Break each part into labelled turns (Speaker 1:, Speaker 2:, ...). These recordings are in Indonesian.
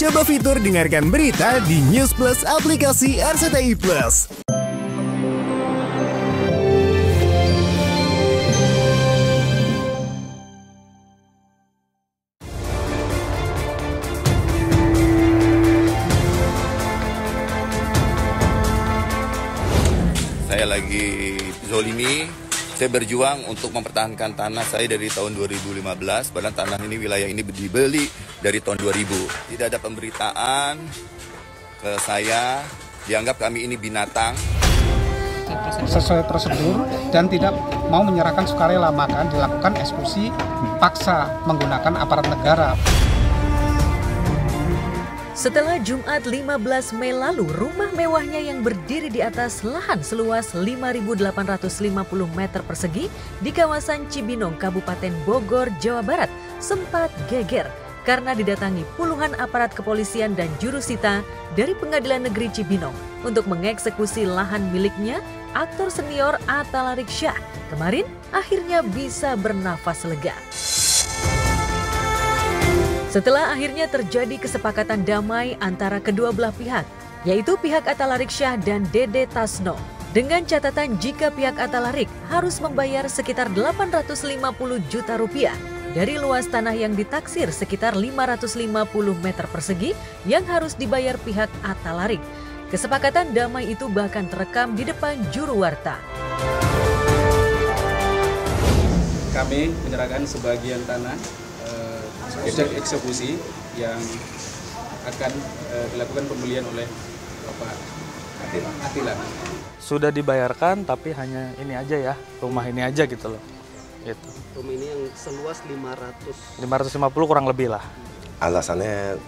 Speaker 1: Coba fitur dengarkan berita di News Plus aplikasi RCTI Plus.
Speaker 2: Saya lagi zolimi, saya berjuang untuk mempertahankan tanah saya dari tahun 2015, padahal tanah ini, wilayah ini dibeli dari tahun 2000. Tidak ada pemberitaan ke saya, dianggap kami ini binatang.
Speaker 3: Sesuai prosedur dan tidak mau menyerahkan sukarela, maka dilakukan eksekusi paksa menggunakan aparat negara.
Speaker 4: Setelah Jumat 15 Mei lalu, rumah mewahnya yang berdiri di atas lahan seluas 5.850 meter persegi di kawasan Cibinong, Kabupaten Bogor, Jawa Barat sempat geger karena didatangi puluhan aparat kepolisian dan jurusita dari Pengadilan Negeri Cibinong untuk mengeksekusi lahan miliknya, aktor senior Atta Lariksya. Kemarin akhirnya bisa bernafas lega. Setelah akhirnya terjadi kesepakatan damai antara kedua belah pihak, yaitu pihak Atta Lariksya dan Dede Tasno, dengan catatan jika pihak Atta Larik harus membayar sekitar 850 juta rupiah dari luas tanah yang ditaksir sekitar 550 meter persegi yang harus dibayar pihak Atta Larik. Kesepakatan damai itu bahkan terekam di depan juru warta.
Speaker 5: Kami menyerahkan sebagian tanah objek eksekusi yang akan dilakukan pembelian oleh Bapak Attila.
Speaker 6: Sudah dibayarkan, tapi hanya ini aja ya, rumah ini aja gitu loh. Gitu.
Speaker 7: Rumah ini yang seluas 550
Speaker 6: kurang lebih lah.
Speaker 8: Alasannya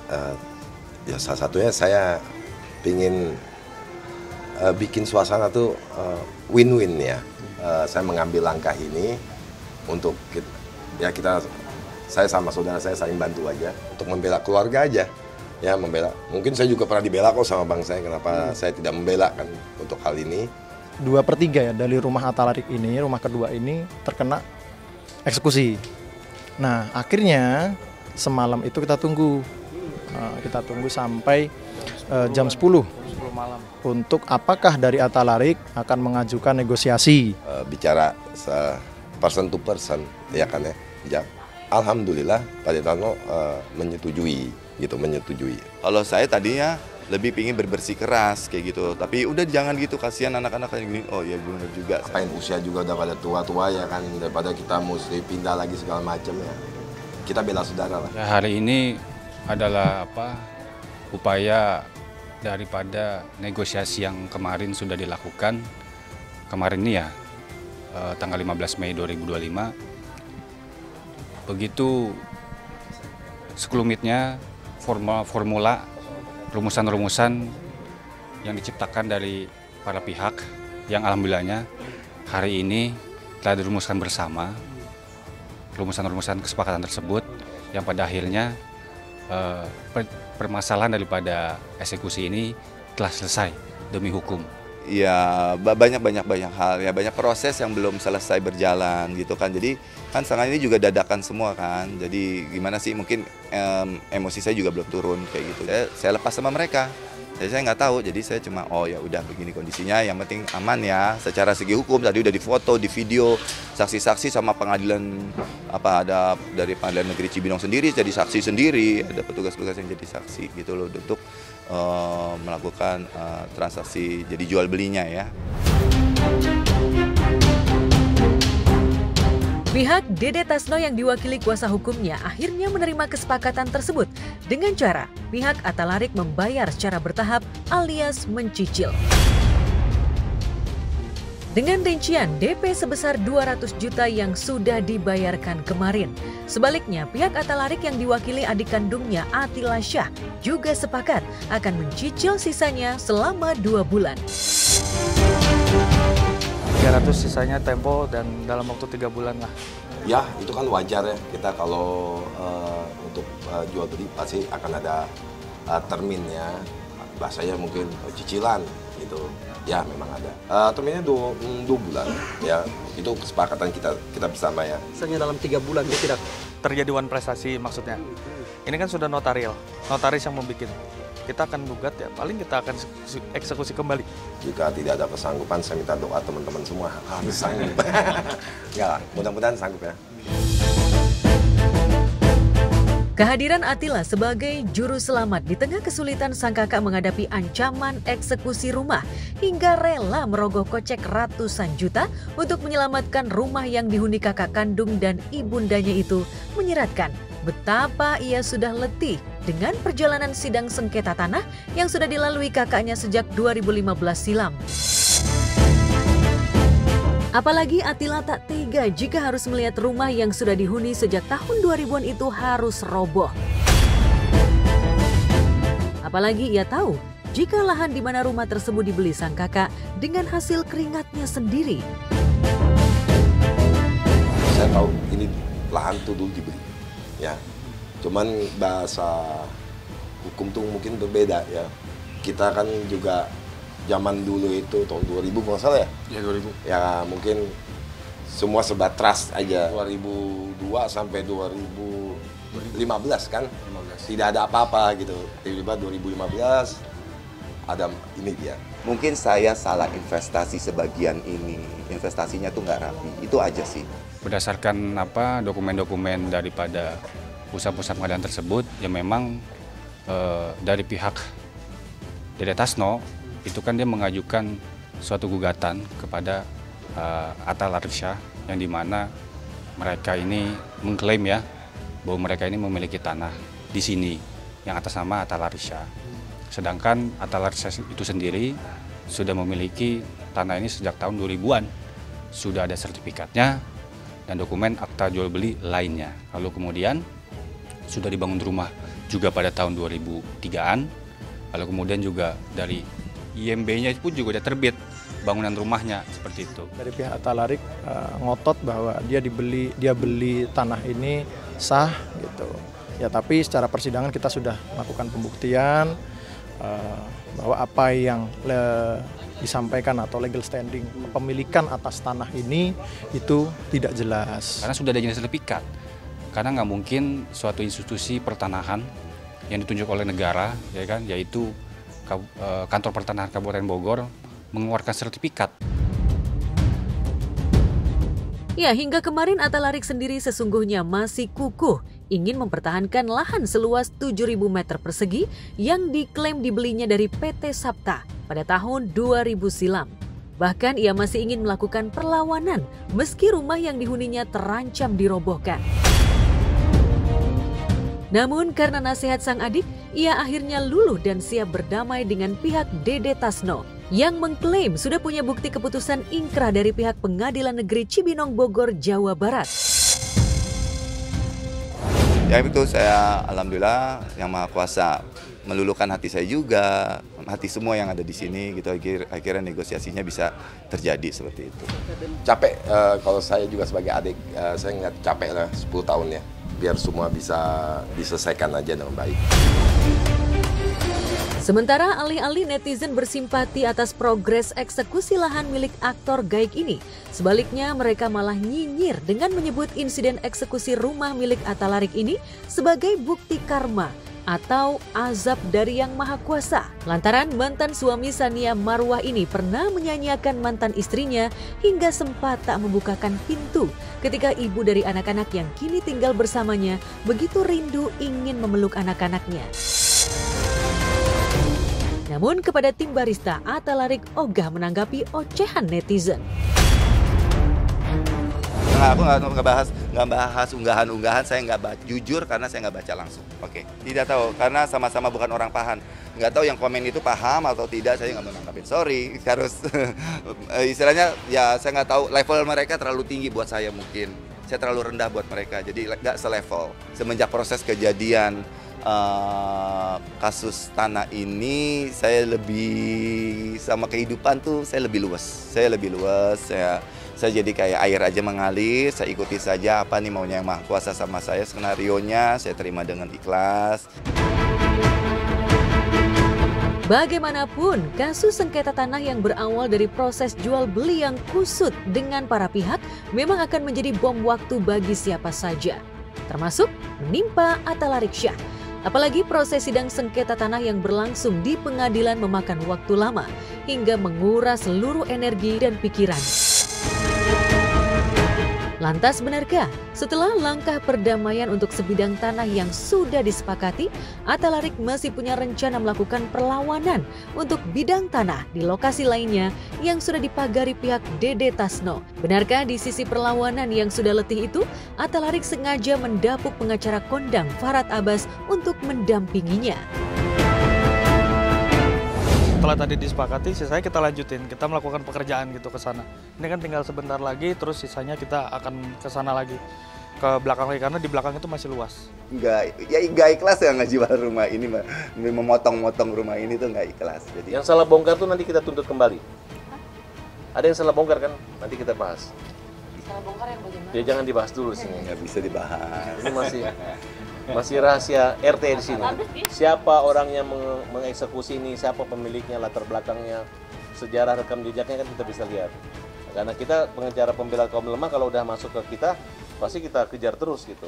Speaker 8: ya salah satunya saya ingin bikin suasana tuh win-win ya. Saya mengambil langkah ini untuk kita saya sama saudara saya saling bantu aja untuk membela keluarga aja, ya membela. Mungkin saya juga pernah dibela kok sama bang saya, kenapa saya tidak membela kan untuk hal ini.
Speaker 9: 2/3 ya dari rumah Atta Larik ini, rumah kedua ini terkena eksekusi. Nah akhirnya semalam itu kita tunggu sampai jam 10
Speaker 6: malam
Speaker 9: untuk apakah dari Atta Larik akan mengajukan negosiasi.
Speaker 8: Bicara person to person ya kan ya. Alhamdulillah Pak Detano menyetujui. Kalau saya tadinya lebih pingin berbersih keras kayak gitu, tapi udah jangan gitu, kasihan anak-anak kayak gini. Oh ya benar juga. Apain usia juga udah pada tua-tua ya kan, daripada kita mesti pindah lagi segala macam ya. Kita bela saudara lah.
Speaker 10: Ya, hari ini adalah upaya daripada negosiasi yang kemarin sudah dilakukan. Kemarin ini ya tanggal 15 Mei 2025. Begitu sekulumitnya formula rumusan-rumusan yang diciptakan dari para pihak yang alhamdulillahnya hari ini telah dirumuskan bersama. Rumusan-rumusan kesepakatan tersebut yang pada akhirnya permasalahan daripada eksekusi ini telah selesai demi hukum. Ya banyak hal ya, banyak proses yang belum selesai berjalan gitu kan. Jadi kan sekarang ini juga dadakan semua kan. Jadi gimana sih, mungkin emosi saya juga belum turun kayak gitu. Saya lepas sama mereka. Jadi saya nggak tahu. Jadi saya cuma oh ya udah begini kondisinya. Yang penting aman ya. Secara segi hukum tadi udah difoto, di video, saksi-saksi sama pengadilan ada dari Pengadilan Negeri Cibinong sendiri jadi saksi sendiri. Ada petugas-petugas yang jadi saksi gitu loh untuk melakukan transaksi jadi jual belinya ya.
Speaker 4: Pihak Dede Tasno yang diwakili kuasa hukumnya akhirnya menerima kesepakatan tersebut dengan cara pihak Atta Larik membayar secara bertahap alias mencicil. Dengan rincian DP sebesar 200 juta yang sudah dibayarkan kemarin. Sebaliknya, pihak Atta Larik yang diwakili adik kandungnya Attila Syah juga sepakat akan mencicil sisanya selama 2 bulan.
Speaker 6: 300 sisanya tempo dan dalam waktu 3 bulan lah.
Speaker 8: Ya, itu kan wajar ya. Kita kalau untuk jual beli pasti akan ada terminnya. Bahasanya mungkin cicilan gitu. Ya, memang ada. Terminnya 2 bulan. Ya, itu kesepakatan kita bersama ya.
Speaker 7: Misalnya dalam 3 bulan dia tidak
Speaker 6: terjadi one prestasi maksudnya. Ini kan sudah notarial, notaris yang membuat. Kita akan gugat ya, paling kita akan eksekusi kembali.
Speaker 8: Jika tidak ada kesanggupan, saya minta doa teman-teman semua harus sanggup. Ya, mudah-mudahan sanggup ya.
Speaker 4: Kehadiran Attila sebagai juru selamat di tengah kesulitan sang kakak menghadapi ancaman eksekusi rumah hingga rela merogoh kocek ratusan juta untuk menyelamatkan rumah yang dihuni kakak kandung dan ibundanya itu menyeratkan betapa ia sudah letih dengan perjalanan sidang sengketa tanah yang sudah dilalui kakaknya sejak 2015 silam. Apalagi Attila tak tega jika harus melihat rumah yang sudah dihuni sejak tahun 2000-an itu harus roboh. Apalagi ia tahu jika lahan di mana rumah tersebut dibeli sang kakak dengan hasil keringatnya sendiri.
Speaker 8: Saya tahu ini lahan tuh dulu dibeli, ya. Cuman bahasa hukum tuh mungkin berbeda ya. Kita kan juga zaman dulu itu tahun 2000 kalau salah ya? Ya 2000. Ya mungkin semua serba trust aja. 2002 sampai 2015 kan? 15. Tidak ada apa-apa gitu. Tiba-tiba 2015 ada ini dia.
Speaker 2: Mungkin saya salah investasi sebagian ini. Investasinya tuh nggak rapi. Itu aja sih.
Speaker 11: Berdasarkan dokumen-dokumen daripada pusat-pusat pengadilan tersebut, ya memang dari pihak Dede Tasno itu kan dia mengajukan suatu gugatan kepada Atta Larisha yang dimana mereka ini mengklaim ya bahwa mereka ini memiliki tanah di sini yang atas nama Atta Larisha. Sedangkan Atta Larisha itu sendiri sudah memiliki tanah ini sejak tahun 2000-an. Sudah ada sertifikatnya dan dokumen akta jual beli lainnya. Lalu kemudian sudah dibangun rumah juga pada tahun 2003-an. Lalu kemudian juga dari IMB-nya pun juga udah terbit bangunan rumahnya seperti itu.
Speaker 9: Dari pihak Atta Larik ngotot bahwa dia beli tanah ini sah gitu. Ya tapi secara persidangan kita sudah melakukan pembuktian bahwa apa yang disampaikan atau legal standing kepemilikan atas tanah ini itu tidak jelas.
Speaker 11: Karena sudah ada jenis sertifikat. Karena nggak mungkin suatu institusi pertanahan yang ditunjuk oleh negara, ya kan, yaitu Kantor Pertanahan Kabupaten Bogor mengeluarkan sertifikat.
Speaker 4: Ya, hingga kemarin Atta Larik sendiri sesungguhnya masih kukuh ingin mempertahankan lahan seluas 7.000 meter persegi yang diklaim dibelinya dari PT Sapta pada tahun 2000 silam. Bahkan ia masih ingin melakukan perlawanan meski rumah yang dihuninya terancam dirobohkan. Namun karena nasihat sang adik, ia akhirnya luluh dan siap berdamai dengan pihak Dede Tasno yang mengklaim sudah punya bukti keputusan ingkrah dari pihak Pengadilan Negeri Cibinong Bogor, Jawa Barat.
Speaker 2: Ya itu saya alhamdulillah yang Maha Kuasa meluluhkan hati saya juga, hati semua yang ada di sini gitu. Akhirnya negosiasinya bisa terjadi seperti itu.
Speaker 8: Capek kalau saya juga sebagai adik, saya nggak capek lah 10 tahun ya. Biar semua bisa diselesaikan aja dengan baik.
Speaker 4: Sementara alih-alih netizen bersimpati atas progres eksekusi lahan milik aktor Gaik ini, sebaliknya mereka malah nyinyir dengan menyebut insiden eksekusi rumah milik Atta Larik ini sebagai bukti karma atau azab dari Yang Maha Kuasa. Lantaran mantan suami Sania Marwah ini pernah menyanyiakan mantan istrinya hingga sempat tak membukakan pintu ketika ibu dari anak-anak yang kini tinggal bersamanya begitu rindu ingin memeluk anak-anaknya. Namun kepada tim barista, Atta Larik ogah menanggapi ocehan netizen.
Speaker 2: Aku nggak bahas unggahan-unggahan, saya nggak baca, jujur karena saya nggak baca langsung. Oke. Tidak tahu karena sama-sama bukan orang paham. Nggak tahu yang komen itu paham atau tidak, saya nggak mau nanggapin. Sorry, harus istilahnya ya saya nggak tahu level mereka terlalu tinggi buat saya mungkin. Saya terlalu rendah buat mereka, jadi nggak selevel. Semenjak proses kejadian kasus tanah ini, saya lebih sama kehidupan tuh saya lebih luas. Saya jadi kayak air aja mengalir, saya ikuti saja apa nih maunya Yang Maha Kuasa sama saya, skenarionya saya terima dengan ikhlas.
Speaker 4: Bagaimanapun, kasus sengketa tanah yang berawal dari proses jual beli yang kusut dengan para pihak memang akan menjadi bom waktu bagi siapa saja, termasuk menimpa Atta Larik Syah Apalagi proses sidang sengketa tanah yang berlangsung di pengadilan memakan waktu lama hingga menguras seluruh energi dan pikiran. Lantas benarkah setelah langkah perdamaian untuk sebidang tanah yang sudah disepakati, Atalarik masih punya rencana melakukan perlawanan untuk bidang tanah di lokasi lainnya yang sudah dipagari pihak DD Tasno? Benarkah di sisi perlawanan yang sudah letih itu, Atalarik sengaja mendapuk pengacara kondang Farhad Abbas untuk mendampinginya?
Speaker 6: Setelah tadi disepakati, sisanya kita lanjutin, kita melakukan pekerjaan gitu ke sana. Ini kan tinggal sebentar lagi, terus sisanya kita akan ke sana lagi, ke belakang lagi, karena di belakang itu masih luas.
Speaker 2: Nggak ikhlas ya ngejual rumah ini, memotong-motong rumah ini tuh nggak ikhlas. Jadi
Speaker 12: yang salah bongkar tuh nanti kita tuntut kembali. Ada yang salah bongkar kan, nanti kita bahas.
Speaker 4: Salah bongkar yang bagaimana?
Speaker 12: Ya jangan dibahas dulu sini.
Speaker 2: Nggak bisa dibahas.
Speaker 12: Ini masih rahasia RT di sini. Siapa orang yang mengeksekusi ini, siapa pemiliknya, latar belakangnya, sejarah rekam jejaknya kan kita bisa lihat. Karena kita pengacara pembela kaum lemah kalau udah masuk ke kita, pasti kita kejar terus gitu.